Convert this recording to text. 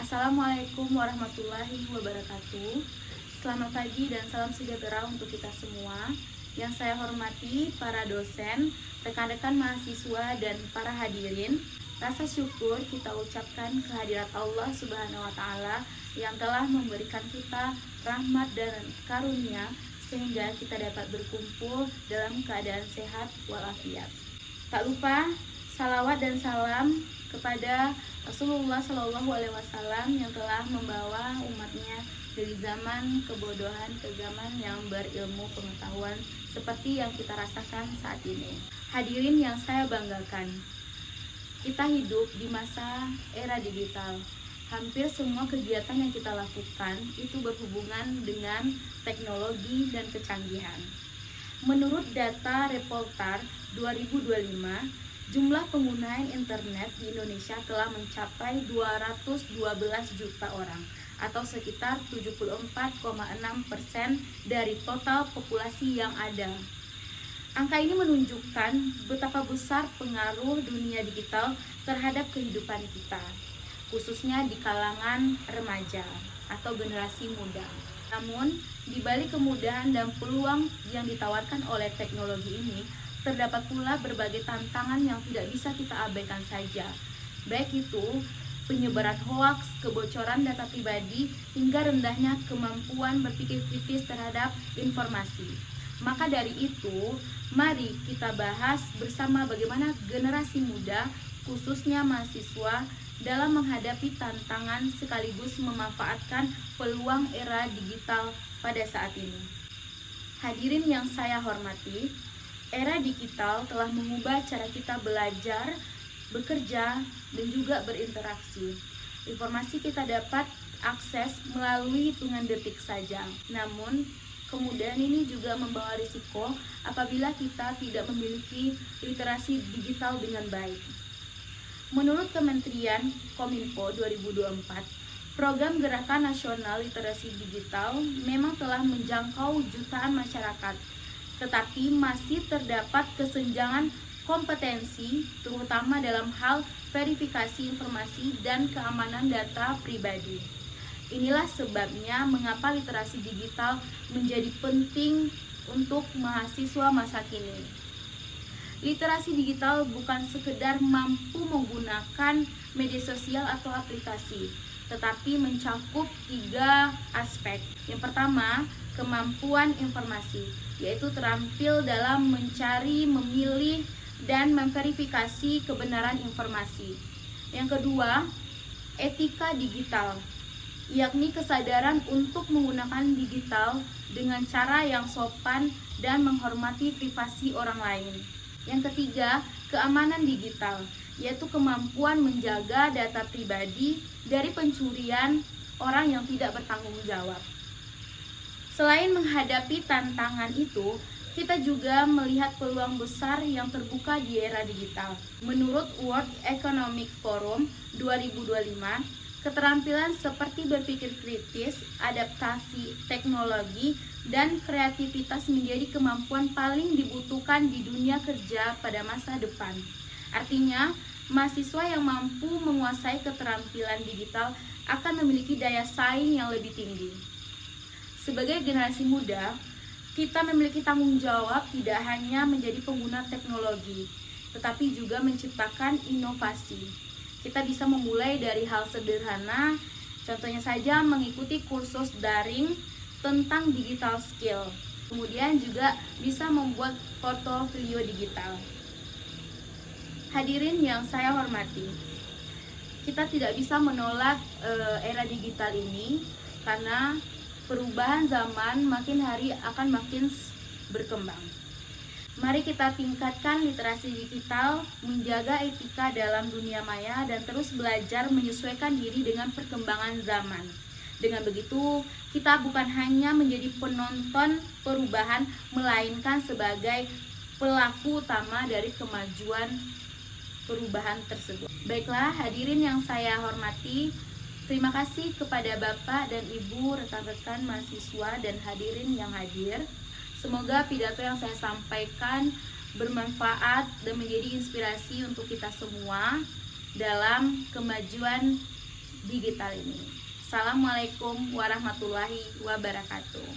Assalamualaikum warahmatullahi wabarakatuh. Selamat pagi dan salam sejahtera untuk kita semua. Yang saya hormati para dosen, rekan-rekan mahasiswa dan para hadirin. Rasa syukur kita ucapkan kehadirat Allah Subhanahu wa taala yang telah memberikan kita rahmat dan karunia sehingga kita dapat berkumpul dalam keadaan sehat walafiat. Tak lupa salawat dan salam kepada Rasulullah Shallallahu Alaihi Wasallam yang telah membawa umatnya dari zaman kebodohan ke zaman yang berilmu pengetahuan seperti yang kita rasakan saat ini. Hadirin yang saya banggakan, kita hidup di masa era digital. Hampir semua kegiatan yang kita lakukan itu berhubungan dengan teknologi dan kecanggihan. Menurut data Reportar 2025, jumlah pengguna internet di Indonesia telah mencapai 212 juta orang atau sekitar 74,6% dari total populasi yang ada. Angka ini menunjukkan betapa besar pengaruh dunia digital terhadap kehidupan kita, khususnya di kalangan remaja atau generasi muda. Namun, di balik kemudahan dan peluang yang ditawarkan oleh teknologi ini, terdapat pula berbagai tantangan yang tidak bisa kita abaikan saja. Baik itu penyebaran hoaks, kebocoran data pribadi, hingga rendahnya kemampuan berpikir kritis terhadap informasi. Maka dari itu, mari kita bahas bersama bagaimana generasi muda, khususnya mahasiswa, dalam menghadapi tantangan sekaligus memanfaatkan peluang era digital pada saat ini. Hadirin yang saya hormati, era digital telah mengubah cara kita belajar, bekerja, dan juga berinteraksi. Informasi kita dapat akses melalui hitungan detik saja. Namun, kemudahan ini juga membawa risiko apabila kita tidak memiliki literasi digital dengan baik. Menurut Kementerian Kominfo 2024, program Gerakan Nasional Literasi Digital memang telah menjangkau jutaan masyarakat, tetapi masih terdapat kesenjangan kompetensi, terutama dalam hal verifikasi informasi dan keamanan data pribadi. Inilah sebabnya mengapa literasi digital menjadi penting untuk mahasiswa masa kini. Literasi digital bukan sekedar mampu menggunakan media sosial atau aplikasi, tetapi mencakup 3 aspek. Yang pertama, kemampuan informasi, yaitu terampil dalam mencari, memilih, dan memverifikasi kebenaran informasi. Yang kedua, etika digital, yakni kesadaran untuk menggunakan digital dengan cara yang sopan dan menghormati privasi orang lain. Yang ketiga, keamanan digital, yaitu kemampuan menjaga data pribadi dari pencurian orang yang tidak bertanggung jawab. Selain menghadapi tantangan itu, kita juga melihat peluang besar yang terbuka di era digital. Menurut World Economic Forum 2025, keterampilan seperti berpikir kritis, adaptasi teknologi, dan kreativitas menjadi kemampuan paling dibutuhkan di dunia kerja pada masa depan. Artinya, mahasiswa yang mampu menguasai keterampilan digital akan memiliki daya saing yang lebih tinggi. Sebagai generasi muda, kita memiliki tanggung jawab tidak hanya menjadi pengguna teknologi, tetapi juga menciptakan inovasi. Kita bisa memulai dari hal sederhana, contohnya saja mengikuti kursus daring tentang digital skill. Kemudian juga bisa membuat portofolio digital. Hadirin yang saya hormati, kita tidak bisa menolak era digital ini karena perubahan zaman makin hari akan makin berkembang. Mari kita tingkatkan literasi digital, menjaga etika dalam dunia maya, dan terus belajar menyesuaikan diri dengan perkembangan zaman. Dengan begitu, kita bukan hanya menjadi penonton perubahan, melainkan sebagai pelaku utama dari kemajuan perubahan tersebut. Baiklah, hadirin yang saya hormati, terima kasih kepada Bapak dan Ibu, rekan-rekan mahasiswa dan hadirin yang hadir. Semoga pidato yang saya sampaikan bermanfaat dan menjadi inspirasi untuk kita semua dalam kemajuan digital ini. Assalamualaikum warahmatullahi wabarakatuh.